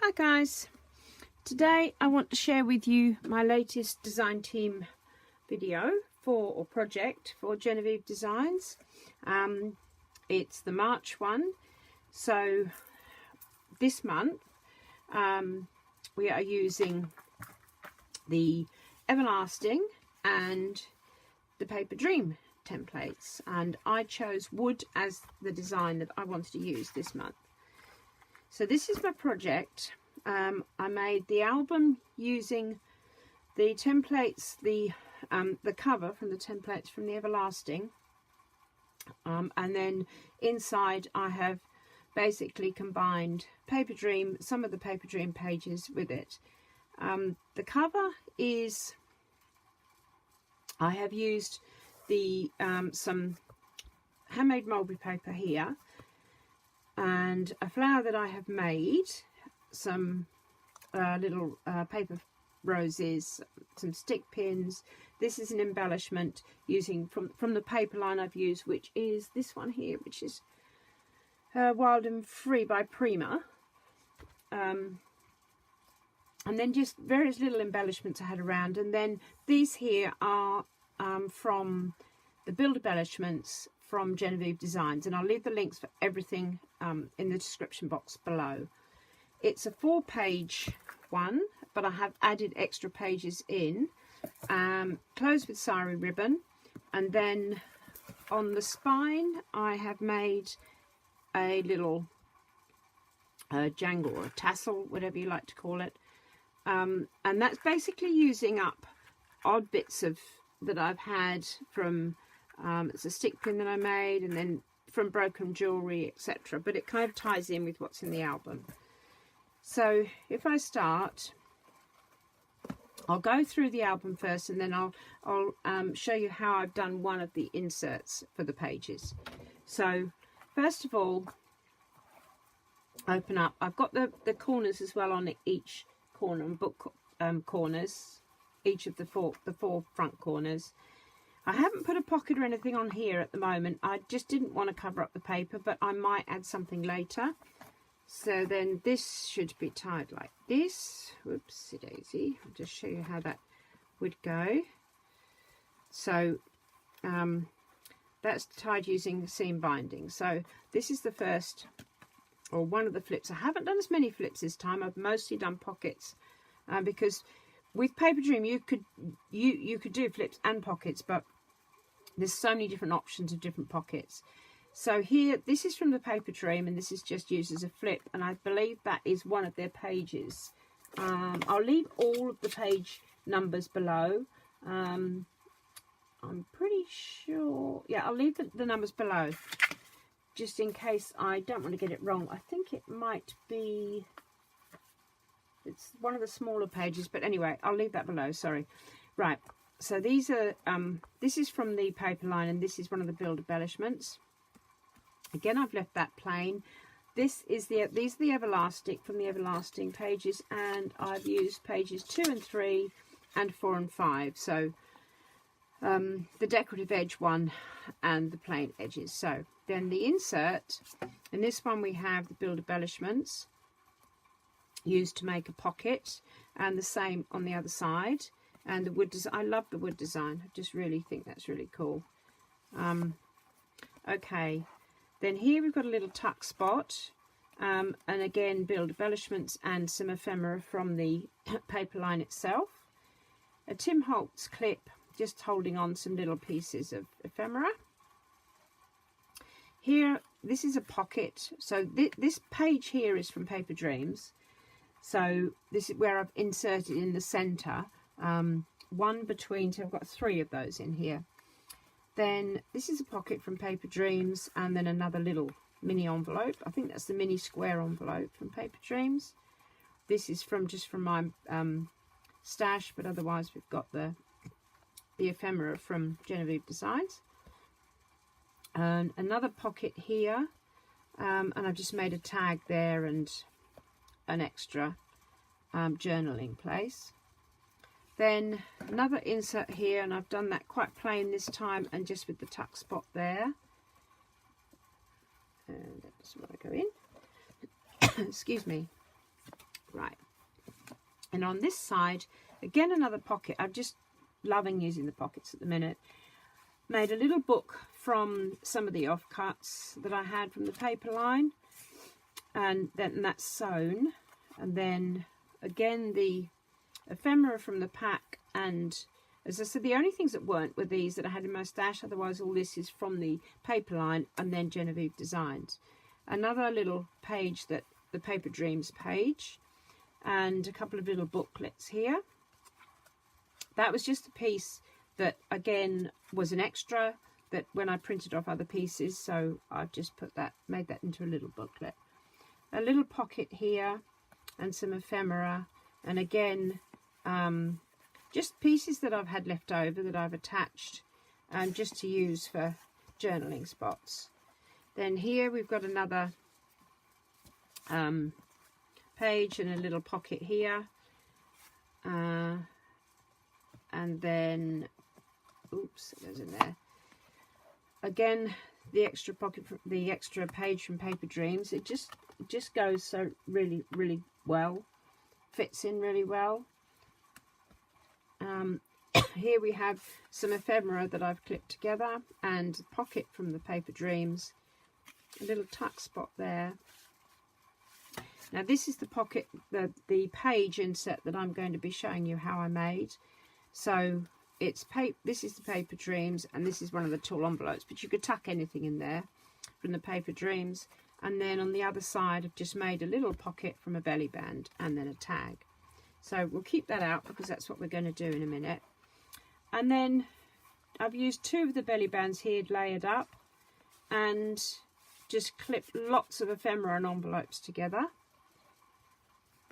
Hi guys, today I want to share with you my latest design team video or project for Jenofeve Designs. It's the March one, so this month we are using the Everlasting and the Paper Dream templates, and I chose wood as the design that I wanted to use this month. So this is my project. I made the album using the templates, the cover from the templates from the Everlasting, and then inside I have basically combined Paper Dream, some of the Paper Dream pages with it. The cover is, I have used the some handmade mulberry paper here, and a flower that I have made, some little paper roses, some stick pins. This is an embellishment using from the paper line I've used, which is this one here, which is Wild and Free by Prima. And then just various little embellishments I had around, and then these here are from the build embellishments from Jenofeve Designs, and I'll leave the links for everything in the description box below. It's a 4-page one, but I have added extra pages in, closed with sari ribbon, and then on the spine I have made a little jangle or a tassel, whatever you like to call it, and that's basically using up odd bits of that I've had from it's a stick pin that I made, and then from broken jewellery, etc. But it kind of ties in with what's in the album. So if I start, I'll go through the album first, and then I'll show you how I've done one of the inserts for the pages. So first of all, open up. I've got the corners as well on each corner, and book corners, each of the four front corners. I haven't put a pocket or anything on here at the moment. I just didn't want to cover up the paper, but I might add something later. So then this should be tied like this. Whoopsie daisy. I'll just show you how that would go. So that's tied using seam binding. So this is the first, or one of the flips. I haven't done as many flips this time. I've mostly done pockets, because with Paper Dream you could do flips and pockets, but there's so many different options of different pockets. So here, this is from the Paper Dream, and this is just used as a flip, and I believe that is one of their pages. I'll leave all of the page numbers below. I'm pretty sure, yeah, I'll leave the numbers below just in case I don't want to get it wrong. I think it might be, it's one of the smaller pages, but anyway, I'll leave that below, sorry. Right, so these are, this is from the paper line, and this is one of the build embellishments. Again, I've left that plain. These are the Everlasting, from the Everlasting pages, and I've used pages 2 and 3 and 4 and 5. So the decorative edge one and the plain edges. So then the insert, in this one we have the build embellishments used to make a pocket, and the same on the other side. And the wood design, I love the wood design. I just really think that's really cool. Okay, then here we've got a little tuck spot, and again build embellishments and some ephemera from the paper line itself. A Tim Holtz clip, just holding on some little pieces of ephemera. Here, this is a pocket. So this page here is from Paper Dreams. So this is where I've inserted in the centre one between, so I've got 3 of those in here. Then this is a pocket from Paper Dreams, and then another little mini envelope. I think that's the mini square envelope from Paper Dreams. This is just from my stash, but otherwise we've got the ephemera from Jenofeve Designs. And another pocket here, and I've just made a tag there and an extra journaling place. Then another insert here, and I've done that quite plain this time, and just with the tuck spot there. And that's where I go in. Excuse me. Right, and on this side, again another pocket. I'm just loving using the pockets at the minute. Made a little book from some of the offcuts that I had from the paper line, and then that's sewn, and then again the ephemera from the pack, and as I said, the only things that weren't were these that I had in my stash. Otherwise all this is from the paper line, and then Jenofeve Designs. Another little page, that the Paper Dreams page, and a couple of little booklets here. That was just a piece that again was an extra that when I printed off other pieces, so I've just put that, made that into a little booklet. A little pocket here and some ephemera, and again just pieces that I've had left over that I've attached just to use for journaling spots. Then here we've got another page and a little pocket here, and then oops, it goes in there again, the extra pocket, the extra page from Paper Dreams. It just goes so really well, fits in really well. Here we have some ephemera that I've clipped together, and a pocket from the Paper Dreams, a little tuck spot there. Now this is the pocket, the page insert that I'm going to be showing you how I made. So it's this is the Paper Dreams, and this is one of the tall envelopes, but you could tuck anything in there from the Paper Dreams. And then on the other side I've just made a little pocket from a belly band and then a tag. So we'll keep that out because that's what we're going to do in a minute. And then I've used 2 of the belly bands here layered up, and just clipped lots of ephemera and envelopes together.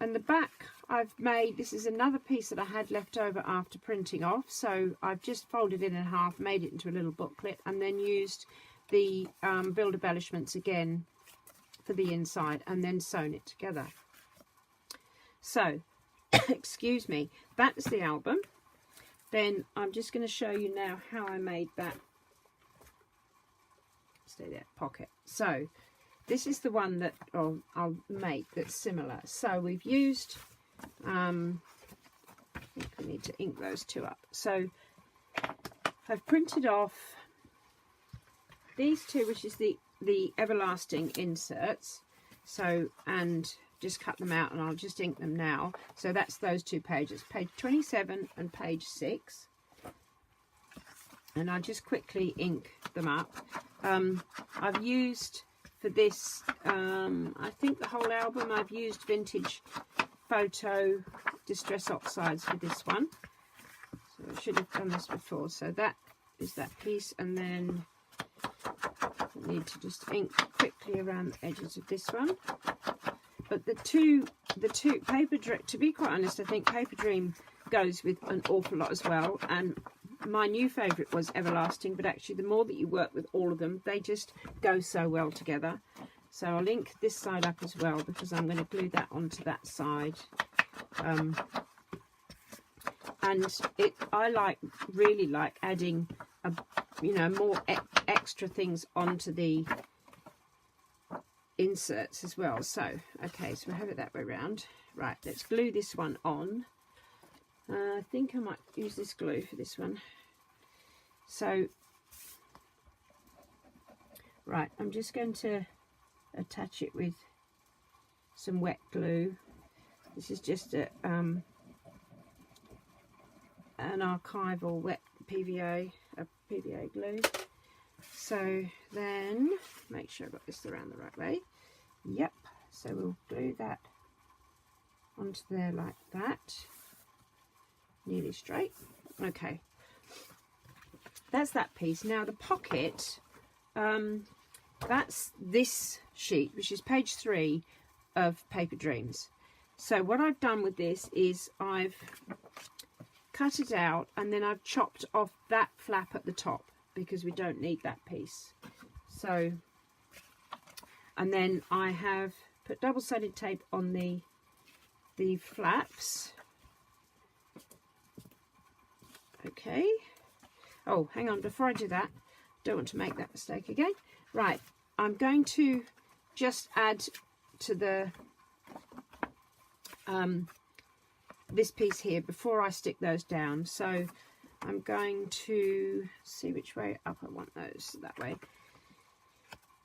And the back I've made, this is another piece that I had left over after printing off, so I've just folded it in half, made it into a little booklet, and then used the build embellishments again for the inside, and then sewn it together. So excuse me, that's the album. Then I'm just going to show you now how I made that, stay there, pocket. So this is the one that I'll make that's similar. So we've used, I think we need to ink those 2 up. So I've printed off these 2, which is the everlasting inserts. So, and just cut them out, and I'll just ink them now. So that's those 2 pages, page 27 and page 6. And I'll just quickly ink them up. I've used for this, I think the whole album, I've used vintage photo distress oxides for this one. So I should have done this before. So that is that piece, and then I need to just ink quickly around the edges of this one. But the two Paper Dream, to be quite honest, I think Paper Dream goes with an awful lot as well. And my new favourite was Everlasting, but actually the more that you work with all of them, they just go so well together. So I'll link this side up as well, because I'm going to glue that onto that side. And I really like adding more extra things onto the inserts as well. So okay, so we have it that way around. Right, let's glue this one on. I think I might use this glue for this one. So right, I'm just going to attach it with some wet glue. This is just an archival wet PVA glue. So then make sure I got this around the right way. Yep, so we'll glue that onto there like that, nearly straight. Okay, that's that piece. Now the pocket, that's this sheet, which is page 3 of Paper Dreams. So what I've done with this is I've cut it out, and then I've chopped off that flap at the top because we don't need that piece. So, and then I have put double-sided tape on the flaps. Okay. Oh, hang on, before I do that, don't want to make that mistake again. Right, I'm going to just add to the this piece here before I stick those down. So I'm going to see which way up I want those, that way.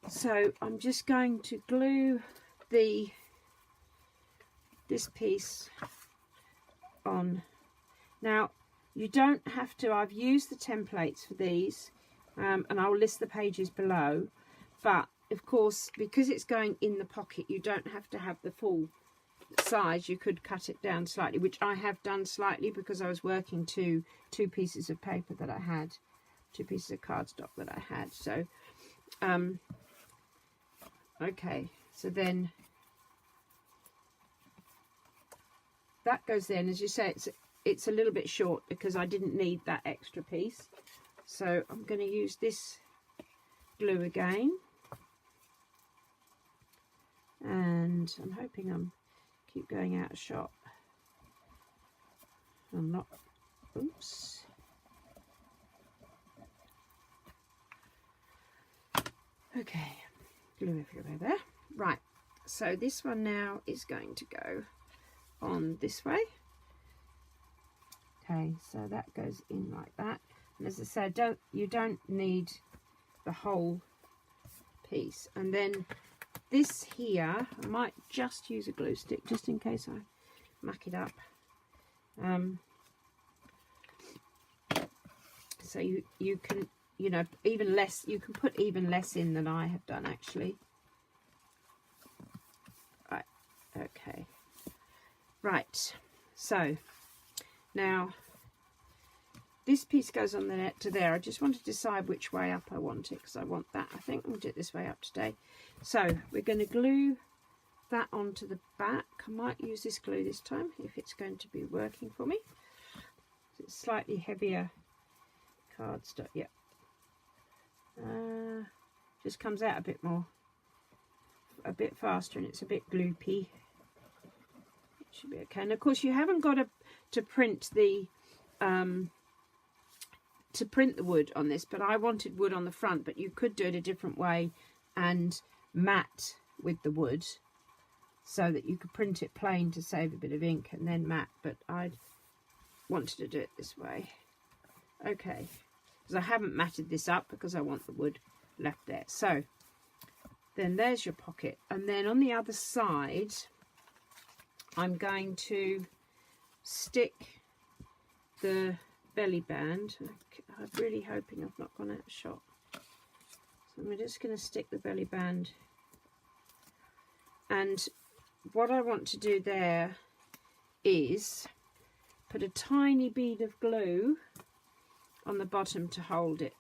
So I'm just going to glue this piece on. Now you don't have to, I've used the templates for these, and I'll list the pages below, but of course because it's going in the pocket you don't have to have the full size. You could cut it down slightly, which I have done slightly because I was working to two pieces of paper that I had, two pieces of cardstock that I had. So okay, so then that goes there, and as you say, it's a little bit short because I didn't need that extra piece. So I'm going to use this glue again, and I'm hoping I'm keep going out of shot. I'm not. Oops. Okay, glue everywhere there. Right, so this one now is going to go on this way. Okay, so that goes in like that, and as I said, you don't need the whole piece. And then this here, I might just use a glue stick just in case I muck it up. So you can, you know, even less, you can put even less in than I have done actually. Right, okay. Right, so now this piece goes on the net to there. I just want to decide which way up I want it, because I want that. I think we'll do it this way up today. So we're going to glue that onto the back. I might use this glue this time if it's going to be working for me. It's slightly heavier cardstock. Yep. Just comes out a bit more, a bit faster, and it's a bit gloopy. Should be okay. And of course you haven't got to print the wood on this, but I wanted wood on the front, but you could do it a different way and matte with the wood so that you could print it plain to save a bit of ink and then matte, but I wanted to do it this way. Okay, because I haven't matted this up because I want the wood left there. So then there's your pocket, and then on the other side I'm going to stick the belly band. I'm really hoping I've not gone out of shot. So I'm just going to stick the belly band, and what I want to do there is put a tiny bead of glue on the bottom to hold it.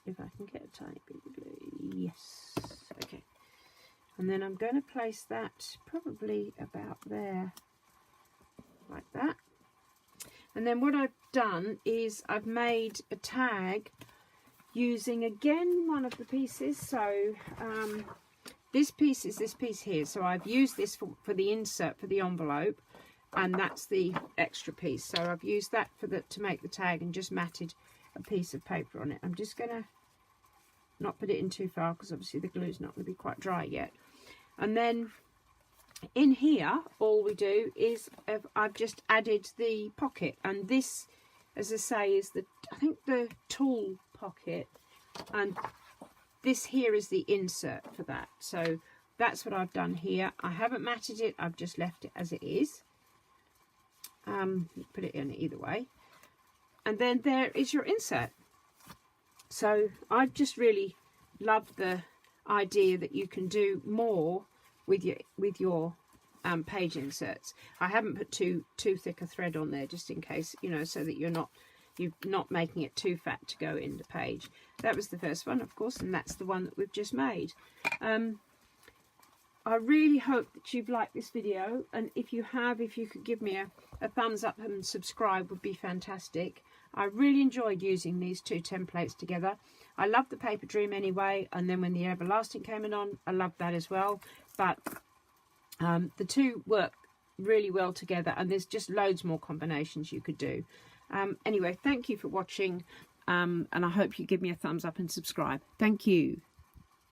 If I can get a tiny bead of glue, yes, okay. And then I'm going to place that probably about there, like that. And then what I've done is I've made a tag using again one of the pieces. So this piece is this piece here. So I've used this for the insert for the envelope, and that's the extra piece. So I've used that to make the tag and just matted a piece of paper on it. I'm just going to not put it in too far because obviously the glue's not going to be quite dry yet. And then in here all we do is I've just added the pocket, and this, as I say, is I think the tool pocket, and this here is the insert for that. So that's what I've done here. I haven't matted it, I've just left it as it is. Put it in either way, and then there is your insert. So I just really love the idea that you can do more with your page inserts. I haven't put too thick a thread on there just in case, you know, so that you're not making it too fat to go in the page. That was the first one, of course, and that's the one that we've just made. I really hope that you've liked this video, and if you have, if you could give me a thumbs up and subscribe would be fantastic. I really enjoyed using these two templates together. I love the Paper Dream anyway, and then when the Everlasting came on, I loved that as well. But the two work really well together, and there's just loads more combinations you could do. Anyway, thank you for watching, and I hope you give me a thumbs up and subscribe. Thank you.